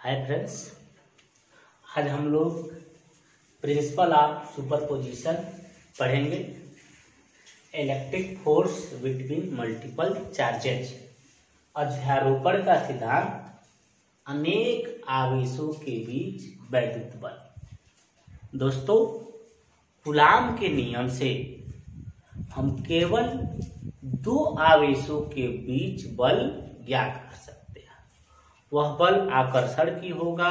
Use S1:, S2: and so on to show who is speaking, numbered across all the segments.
S1: Hi friends, आज हम लोग प्रिंसिपल ऑफ सुपरपोजिशन पढ़ेंगे। Electric force between multiple charges, अध्यारोपण का सिद्धांत, अनेक आवेशों के बीच वैद्युत बल। दोस्तों, कूलाम के नियम से हम केवल दो आवेशों के बीच बल ज्ञात कर सकते हैं। वह बल आकर्षण की होगा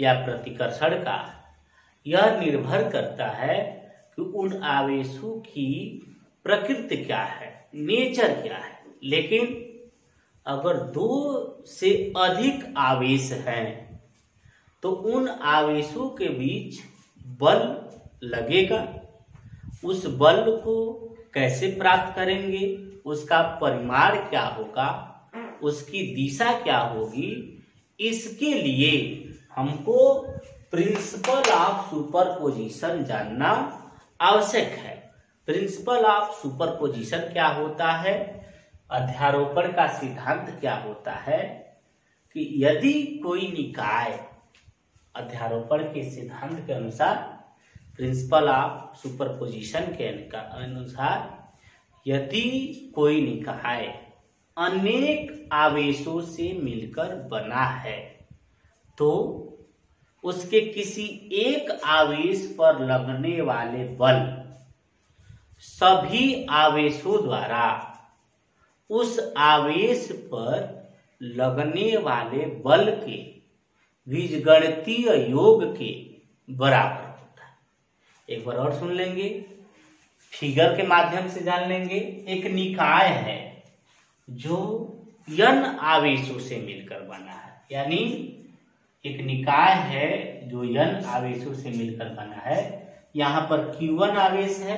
S1: या प्रतिकर्षण का, यह निर्भर करता है कि उन आवेशों की प्रकृति क्या है, नेचर क्या है। लेकिन अगर दो से अधिक आवेश हैं तो उन आवेशों के बीच बल लगेगा। उस बल को कैसे प्राप्त करेंगे, उसका परिमाण क्या होगा, उसकी दिशा क्या होगी, इसके लिए हमको प्रिंसिपल ऑफ सुपरपोजिशन जानना आवश्यक है। प्रिंसिपल ऑफ सुपरपोजिशन क्या होता है, अध्यारोपण का सिद्धांत क्या होता है कि यदि कोई निकाय, अध्यारोपण के सिद्धांत के अनुसार, प्रिंसिपल ऑफ सुपरपोजिशन के अनुसार, यदि कोई निकाय अनेक आवेशों से मिलकर बना है तो उसके किसी एक आवेश पर लगने वाले बल सभी आवेशों द्वारा उस आवेश पर लगने वाले बल के बीजगणितीय योग के बराबर होता है। एक बार और सुन लेंगे, फिगर के माध्यम से जान लेंगे। एक निकाय है जो n आवेशों से मिलकर बना है, यानी एक निकाय है जो n आवेशों से मिलकर बना है। यहां पर Q1 आवेश है,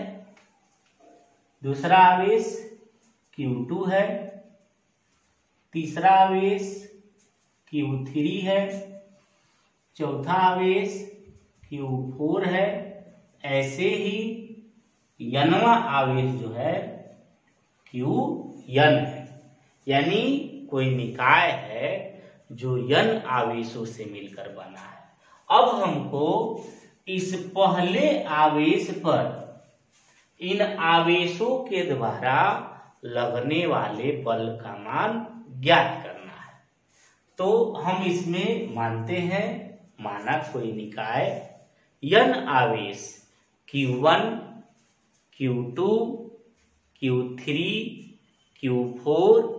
S1: दूसरा आवेश Q2 है, तीसरा आवेश Q3 है, चौथा आवेश Q4 है। ऐसे ही n वां आवेश जो है Qn है। यानी कोई निकाय है जो n आवेशों से मिलकर बना है। अब हमको इस पहले आवेश पर इन आवेशों के द्वारा लगने वाले बल का मान ज्ञात करना है। तो हम इसमें मानते हैं, माना कोई निकाय n आवेश Q1, Q2, Q3, Q4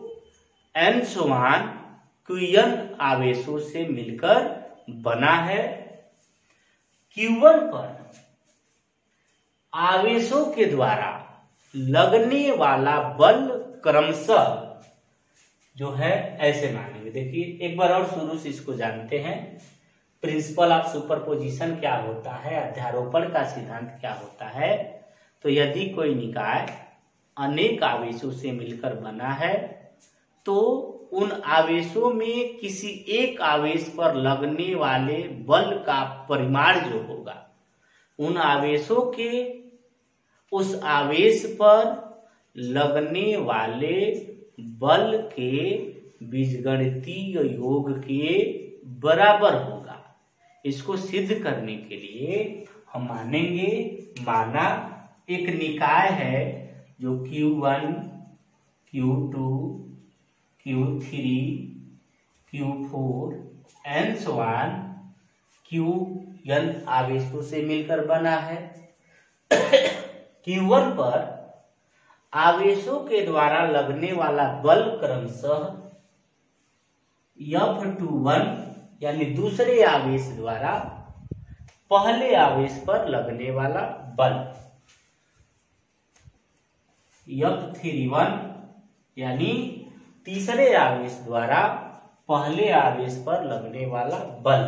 S1: and so on Qn आवेशों से मिलकर बना है। Q1 पर आवेशों के द्वारा लगने वाला बल क्रमशः जो है ऐसे मानेंगे। देखिए एक बार और शुरू से इसको जानते हैं। प्रिंसिपल ऑफ सुपरपोजिशन क्या होता है, अध्यारोपण का सिद्धांत क्या होता है। तो यदि कोई निकाय अनेक आवेशों से मिलकर बना है तो उन आवेशों में किसी एक आवेश पर लगने वाले बल का परिमाण जो होगा, उन आवेशों के उस आवेश पर लगने वाले बल के बीजगणितीय योग के बराबर होगा। इसको सिद्ध करने के लिए हम मानेंगे, माना एक निकाय है जो Q1, Q2, Q3, Q4 and so on Qn आवेशों से मिलकर बना है। Q1 पर आवेशों के द्वारा लगने वाला बल क्रमशः F21 यानी दूसरे आवेश द्वारा पहले आवेश पर लगने वाला बल, F31 यानी तीसरे आवेश द्वारा पहले आवेश पर लगने वाला बल,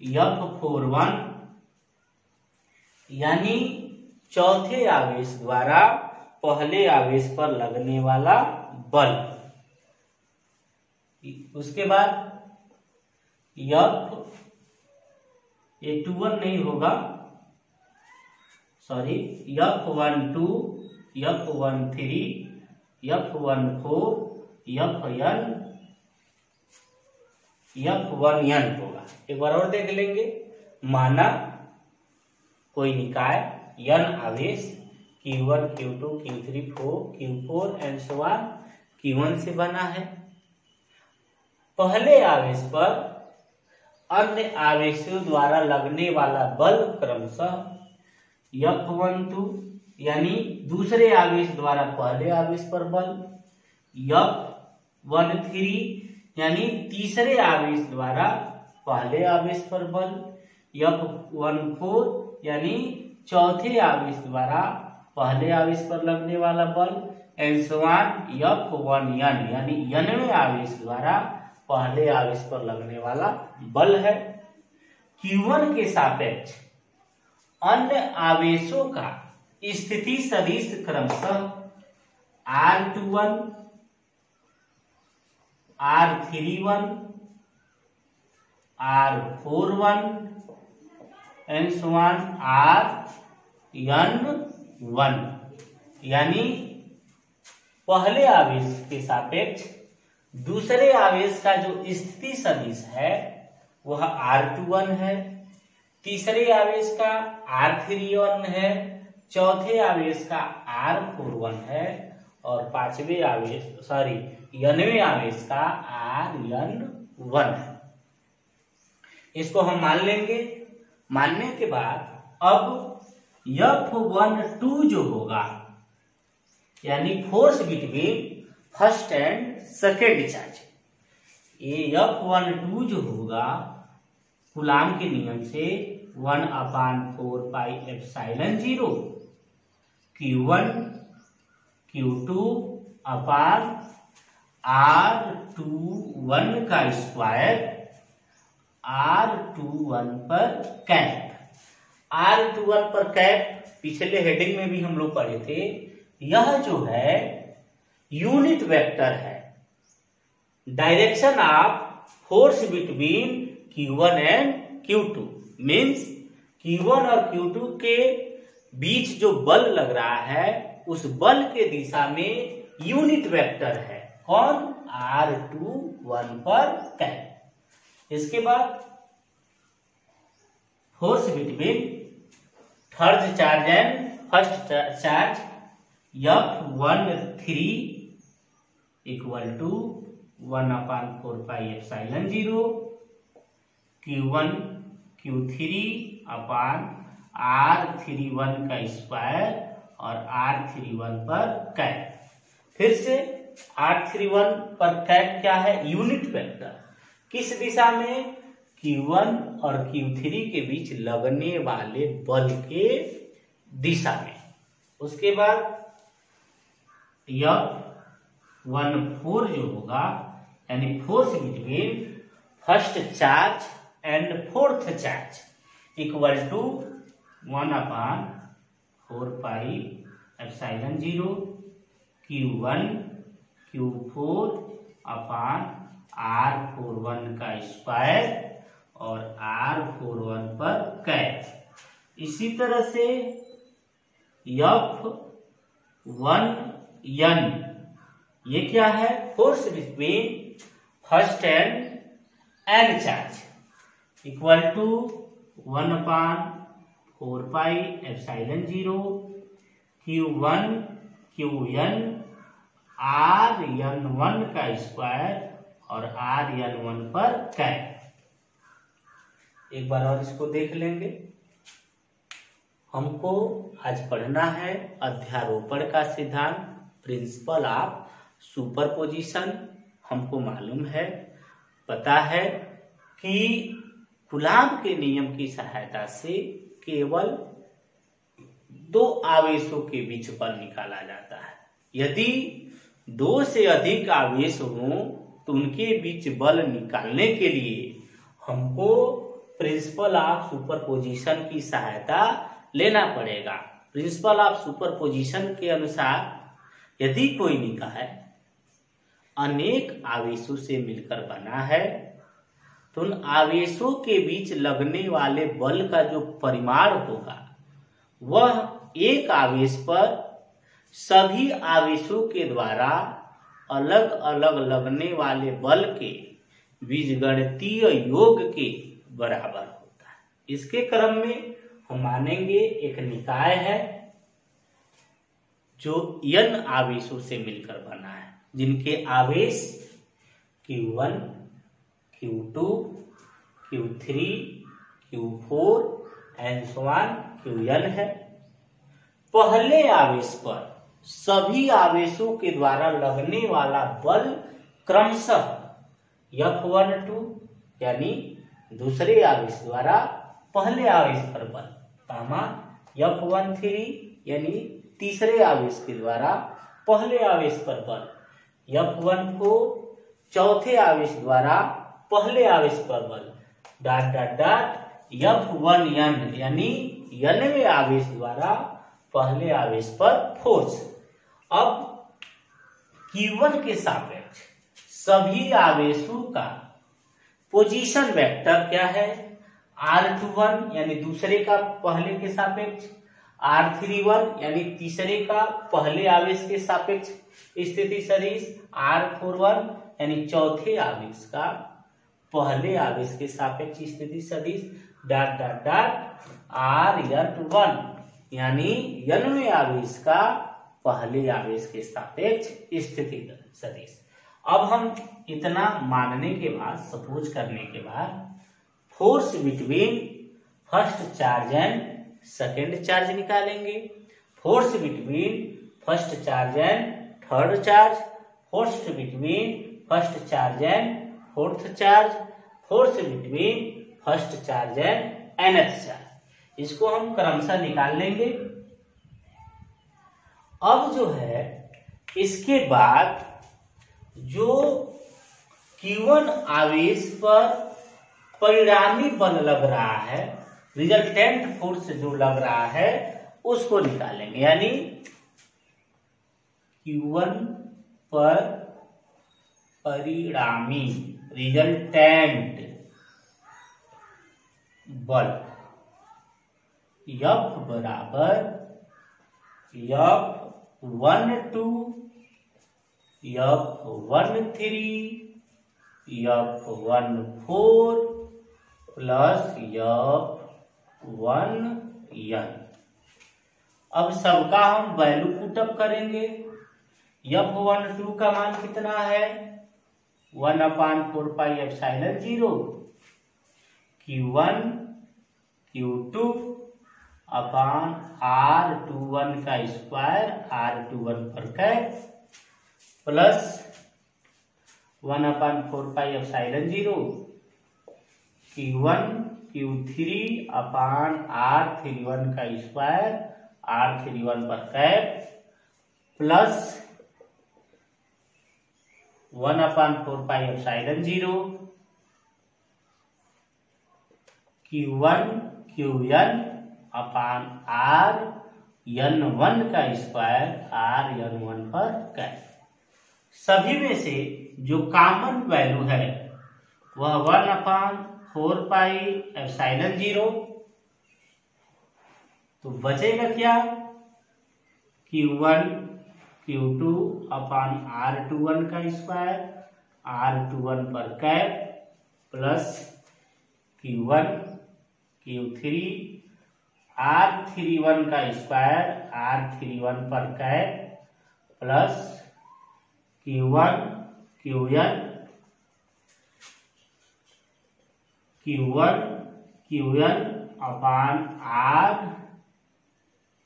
S1: F41 यानी चौथे आवेश द्वारा पहले आवेश पर लगने वाला बल। उसके बाद F21 नहीं होगा, sorry, F12, F13, F14, Fn F1n होगा। एक बार और देख लेंगे। माना कोई निकाय n आवेश Q1, Q2, Q3, Q4 and so on Q1 से बना है। पहले आवेश पर अन्य आवेशों द्वारा लगने वाला बल क्रमशः F12 यानी दूसरे आवेश द्वारा पहले आवेश पर बल, F13 यानी तीसरे आवेश द्वारा पहले आवेश पर बल, F14 यानी चौथे आवेश द्वारा पहले आवेश पर लगने वाला बल, एंड सो ऑन F1n यानी nवें आवेश द्वारा पहले आवेश पर लगने वाला बल है। Q1 के सापेक्ष अन्य आवेशों का स्थिति सदिश क्रमशः R21, R31, R41 and so on Rn1 यानी पहले आवेश के सापेक्ष दूसरे आवेश का जो स्थिति सदिश है वह R21 है, तीसरे आवेश का R31 है, चौथे आवेश का R41 है और पांचवें आवेश nवें आवेश का Rn1 है। इसको हम मान लेंगे। मानने के बाद अब F12 जो होगा यानी force between first and second charge, ये F12 जो होगा कूलाम के नियम से 1/4 पाई एप्सिलॉन 0 Q1 Q2 अपान R21 का स्क्वायर R21 पर कैप। R21 पर कैप पिछले हेडिंग में भी हम लोग पढ़े थे। यह जो है यूनिट वेक्टर है, direction of force between Q1 and Q2 means Q1 और Q2 के बीच जो बल लग रहा है उस बल के दिशा में यूनिट वेक्टर है कौन, R21 पर कैप। इसके बाद force between third charge and first charge F13 equal to 1/4 pi epsilon 0 Q1 Q3 upon R31 का स्क्वायर और R31 पर कैप। फिर से R31 पर कैप क्या है, यूनिट वेक्टर। किस दिशा में, Q1 और Q3 के बीच लगने वाले बल के दिशा में। उसके बाद F14 जो होगा यानी force between first charge and fourth charge equal to 1/4 pi epsilon 0 Q1 Q4 upon R41 का स्क्वायर और R41 पर कैप। इसी तरह से F1n ये क्या है, force between first and N charge equal to 1/4 pi epsilon 0 Q1 Qn Rn1 का स्क्वायर और Rn1 पर कैप। एक बार और इसको देख लेंगे। हमको आज पढ़ना है अध्यारोपण का सिद्धांत, प्रिंसिपल ऑफ सुपरपोजिशन। हमको मालूम है, पता है कि कूलाम के नियम की सहायता से केवल दो आवेशों के बीच बल निकाला जाता है। यदि दो से अधिक आवेश हों तो उनके बीच बल निकालने के लिए हमको प्रिंसिपल ऑफ सुपरपोजिशन की सहायता लेना पड़ेगा। प्रिंसिपल ऑफ सुपरपोजिशन के अनुसार यदि कोई निकाय अनेक आवेशों से मिलकर बना है तो उन आवेशों के बीच लगने वाले बल का जो परिमाण होगा वह एक आवेश पर सभी आवेशों के द्वारा अलग अलग लगने वाले बल के बीजगणितीय योग के बराबर होता है। इसके क्रम में हम मानेंगे एक निकाय है जो n आवेशों से मिलकर बना है, जिनके आवेश Q1, Q2, Q3, Q4 and so on Qn है। पहले आवेश पर सभी आवेशों के द्वारा लगने वाला बल क्रमशः F12 यानी दूसरे आवेश द्वारा पहले आवेश पर बल, F13 यानी तीसरे आवेश के द्वारा पहले आवेश पर बल, F14 चौथे आवेश द्वारा पहले आवेश पर बल, डॉट डॉट डॉट F1n यानी nवें आवेश द्वारा पहले आवेश पर फोर्स। अब Q1 के सापेक्ष सभी आवेशों का पोजीशन वेक्टर क्या है? R21 यानी दूसरे का पहले के सापेक्ष, R31 यानी तीसरे का पहले आवेश के सापेक्ष स्थिति सदिश, R41 यानी चौथे आवेश का पहले आवेश के सापेक्ष स्थिति सदिश, डॉट डॉट डॉट Rn1 यानी nवें आवेश का पहले आवेश के सापेक्ष स्थिति सदिश। अब हम इतना मानने के बाद, सपोज करने के बाद, force between first charge and second charge निकालेंगे, force between first charge and third charge, force between first charge and fourth charge, force between first charge and nth charge. इसको हम क्रमशः निकाल लेंगे। अब जो है इसके बाद जो Q1 आवेश पर परिणामी बल लग रहा है, रिजल्टेंट फोर्स जो लग रहा है, उसको निकालेंगे। यानी Q1 पर परिणामी रिजल्टेंट बल F बराबर F12 F13 F14 plus F1n। अब सबका हम वैल्यू पुटअप करेंगे। F12 का मान कितना है? 1/4πε0 Q1 Q2 अपान R21 का स्क्वायर, R21 पर cap, plus 1/4πε0 Q1 Q3 upon R31 का स्क्वायर, R31 पर कैप, प्लस 1/4πε0 Q1 Qn अपान Rn1 का स्क्वायर, Rn1 पर कैप। सभी में से जो कॉमन वैल्यू है वह 1/4πε0, तो बचेगा क्या? Q1 Q2 अपान R21 का स्क्वायर, R21 पर cap, plus Q1 Q3 R31 का स्क्वायर, R31 पर कैप, प्लस Q1 Qn अपान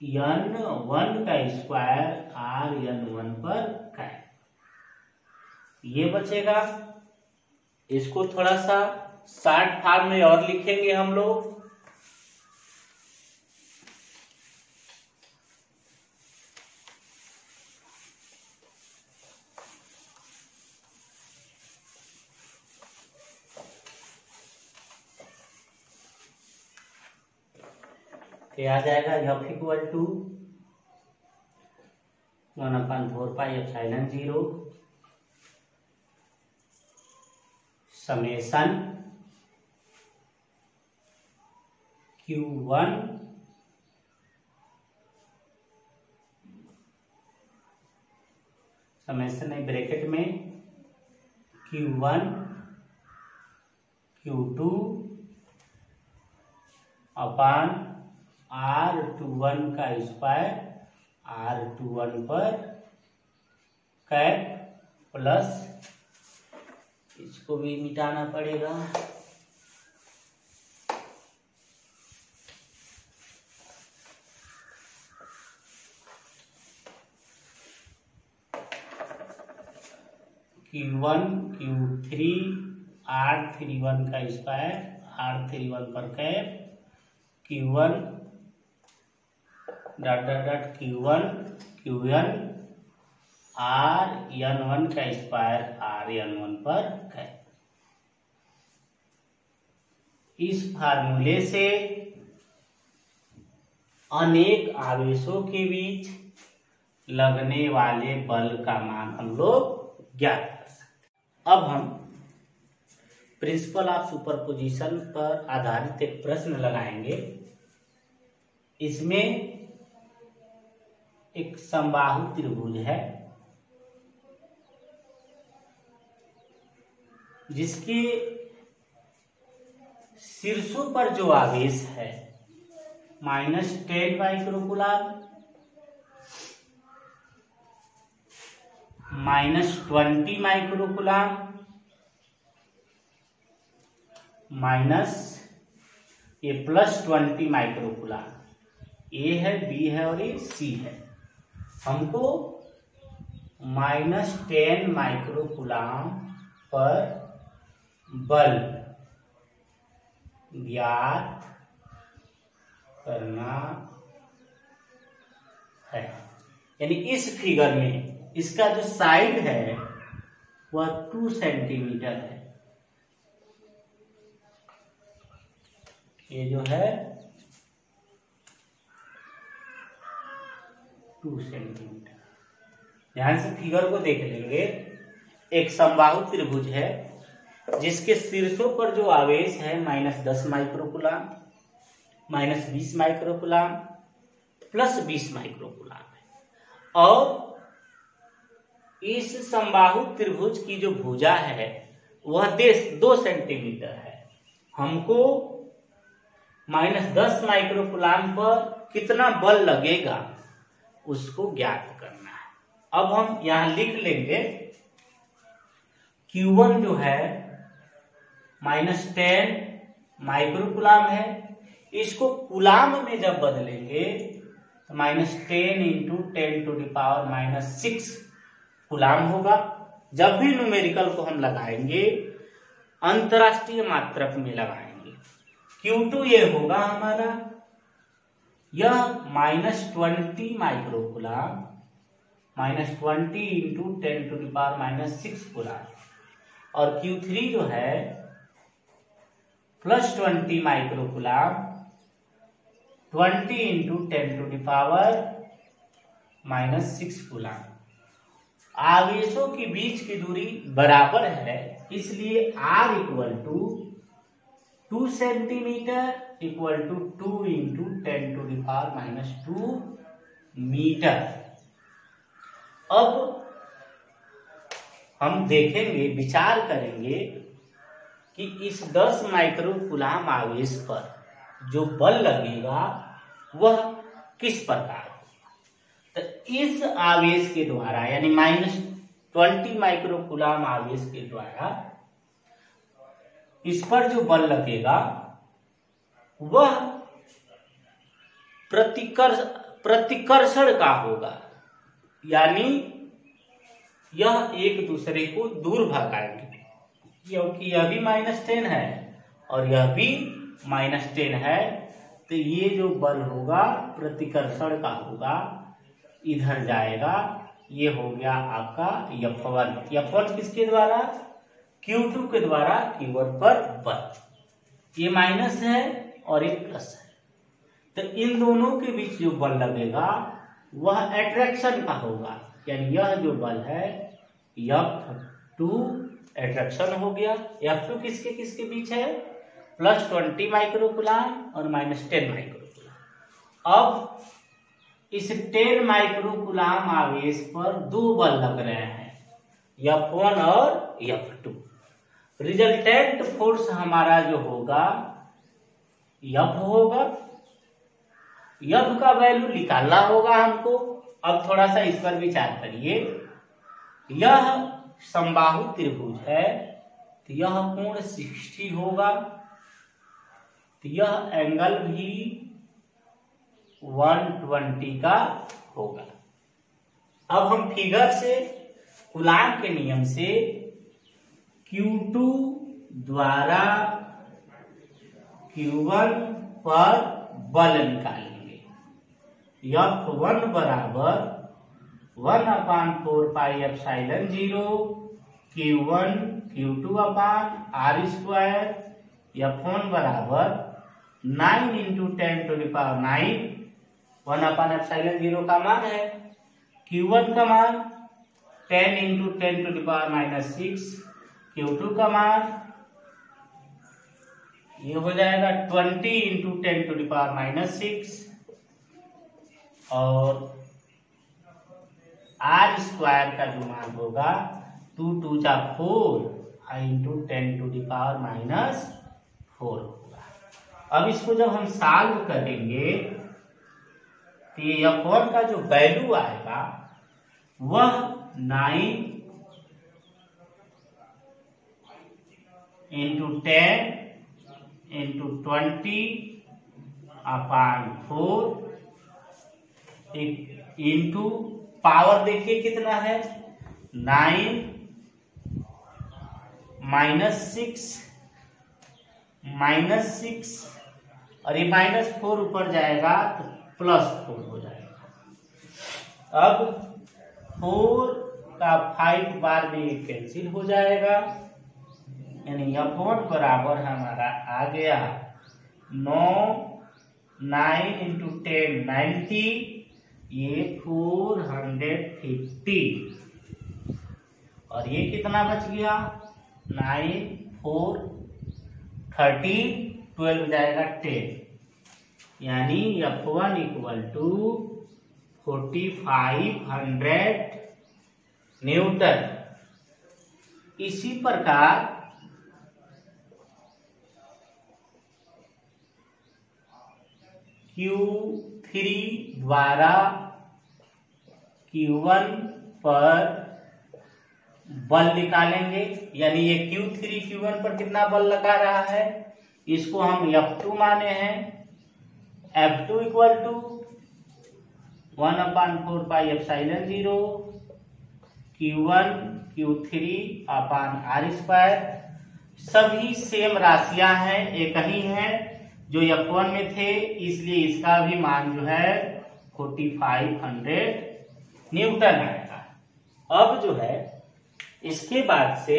S1: Rn1 का स्क्वायर, Rn1 पर कैप। ये बचेगा। इसको थोड़ा सा शॉर्ट फॉर्म में और लिखेंगे हम लोग। आ जाएगा F = 1/4πε0 summation Q1 summation bracket में Q1 Q2 अपान R21 का स्क्वायर R21 पर कैप प्लस, इसको भी मिटाना पड़ेगा, Q1 Q3 R31 का स्क्वायर R31 पर cap Q1 dot dot dot Q1 Qn Rn1 का स्क्वायर Rn1 पर कैप। इस फार्मूले से अनेक आवेशों के बीच लगने वाले बल का मान हम लोग ज्ञात कर सकते हैं। अब हम प्रिंसिपल ऑफ सुपरपोजिशन पर आधारित एक प्रश्न लगाएंगे। इसमें एक समबाहु त्रिभुज है जिसके शीर्षों पर जो आवेश है -10 माइक्रोकूलम, -20 माइक्रोकूलम, माइनस ये +20 माइक्रोकूलम, ए है, बी है और ये सी है। हमको -10 माइक्रोकूलम पर बल ज्ञात करना है। यानी इस फिगर में इसका जो साइड है वह 2 सेंटीमीटर है। ये जो है 2 सेंटीमीटर। ध्यान से फिगर को देख लेंगे। एक समबाहु त्रिभुज है जिसके शीर्षों पर जो आवेश है -10 माइक्रोकूलम, -20 माइक्रोकूलम, +20 माइक्रोकूलम है। और इस समबाहु त्रिभुज की जो भुजा है वह 2 सेंटीमीटर है। हमको -10 माइक्रोकूलम पर कितना बल लगेगा उसको ज्ञात करना है। अब हम यहां लिख लेंगे Q1 जो है -10 माइक्रोकूलम है। इसको कूलाम में जब बदलेंगे तो -10 × 10⁻⁻6 कूलाम होगा। जब भी न्यूमेरिकल को हम लगाएंगे अंतरराष्ट्रीय मात्रक में लगाएंगे। Q2 ये होगा हमारा, यह -20 माइक्रोकूलम, -20 × 10⁻⁻6 कूलाम, और Q3 जो है +20 माइक्रोकूलम, 20 × 10⁻�6 कूलाम। आवेशों के बीच की दूरी बराबर है, इसलिए R = 2 सेंटीमीटर = 2 × 10⁻⁻2 मीटर। अब हम देखेंगे, विचार करेंगे कि इस 10 माइक्रोकूलम आवेश पर जो बल लगेगा वह किस प्रकार होगा। तो इस आवेश के द्वारा यानी -20 माइक्रोकूलम आवेश के द्वारा इस पर जो बल लगेगा वह प्रतिकर्षण का होगा, यानी यह एक दूसरे को दूर भगाएंगे, क्योंकि यह भी -10 है और यह भी -10 है। तो ये जो बल होगा प्रतिकर्षण का होगा, इधर जाएगा। ये हो गया आपका F1। F1 किसके द्वारा? Q2 के द्वारा Q1 पर बल। ये माइनस है और ये प्लस है, तो इन दोनों के बीच जो बल लगेगा वह अट्रैक्शन का होगा। यानी यह जो बल है F2 अट्रैक्शन हो गया। F2 किसके किसके बीच है? +20 माइक्रोकूलम और -10 माइक्रोकूलम। अब इस 10 माइक्रोकूलम आवेश पर 2 बल लग रहे हैं, F1 और F2। रिजल्टेंट फोर्स हमारा जो होगा F होगा। F का वैल्यू निकालना होगा हमको। अब थोड़ा सा इस पर विचार करिए। यह समबाहु त्रिभुज है तो यह कोण 60 होगा, तो यह एंगल भी 120 का होगा। अब हम फिगर से कूलाम के नियम से Q2 द्वारा Q1 पर बल निकालेंगे। F1 बराबर 1/4 पाई एप्सिलॉन 0 Q1 Q2 अपान R स्क्वायर। F1 बराबर 9 × 10⁹ 1/एप्सिलॉन 0 का मान है। Q1 का मान 10 × 10⁻⁶, Q2 का मान ये हो जाएगा 20 × 10⁻⁶, और R स्क्वायर का जो मान होगा 2 2 जा 4 × 10⁻⁴ होगा। अब इसको जब हम सॉल्व करेंगे तो ये F1 का जो वैल्यू आएगा वह 9 × 10 × 20/4 इंटू पावर देखिए कितना है 9 -6 और ये -4 ऊपर जाएगा तो +4 हो जाएगा। अब 4 का 5 बार में ये कैंसिल हो जाएगा, यानी F1 बराबर हमारा आ गया 9 × 10 90, ये 450, और ये कितना बच गया 9 4 30 12 जाएगा 10, यानी F1 = 4500 न्यूटन। इसी प्रकार Q3 द्वारा Q1 पर बल निकालेंगे, यानी ये Q3 Q1 पर कितना बल लगा रहा है, इसको हम F2 माने हैं। F2 = 1/4 pi epsilon 0 Q1 Q3 अपान R स्क्वायर। सभी सेम राशियां हैं, एक ही हैं जो F1 में थे, इसलिए इसका भी मान जो है 4500 न्यूटन आएगा। अब जो है इसके बाद से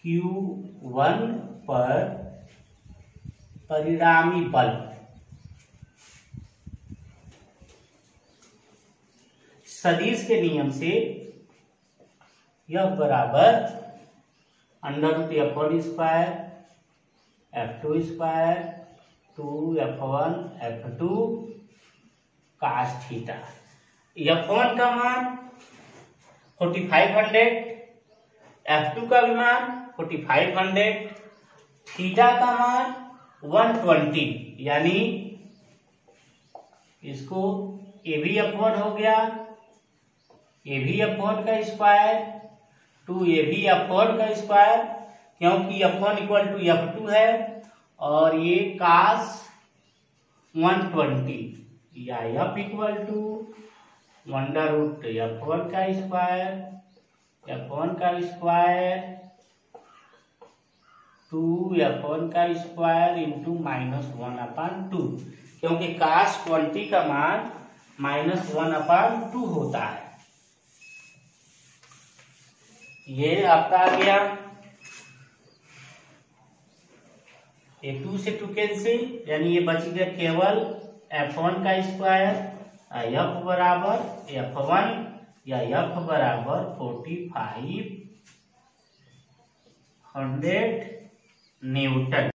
S1: Q1 पर परिणामी बल सदिश के नियम से यह बराबर √F1 square F2 square 2F1 F2 cos theta. F1 का मान 4500, F2 का भी मान 4500, थीटा का मान 120, यानी इसको ये भी F1 हो गया, ये भी F1 का स्क्वायर 2 ये भी F1 का स्क्वायर, क्योंकि F1 = F2 है, और ये cos 120 या F = √F1 का स्क्वायर F1 का स्क्वायर 2F1 का स्क्वायर इंटू -1/2, क्योंकि cos 20 का मान -1/2 होता है। ये आपका आ गया, ये 2 से 2 कैंसिल, यानी ये बच गया केवल F1 का स्क्वायर। F बराबर F1 या F बराबर 4500 न्यूटन।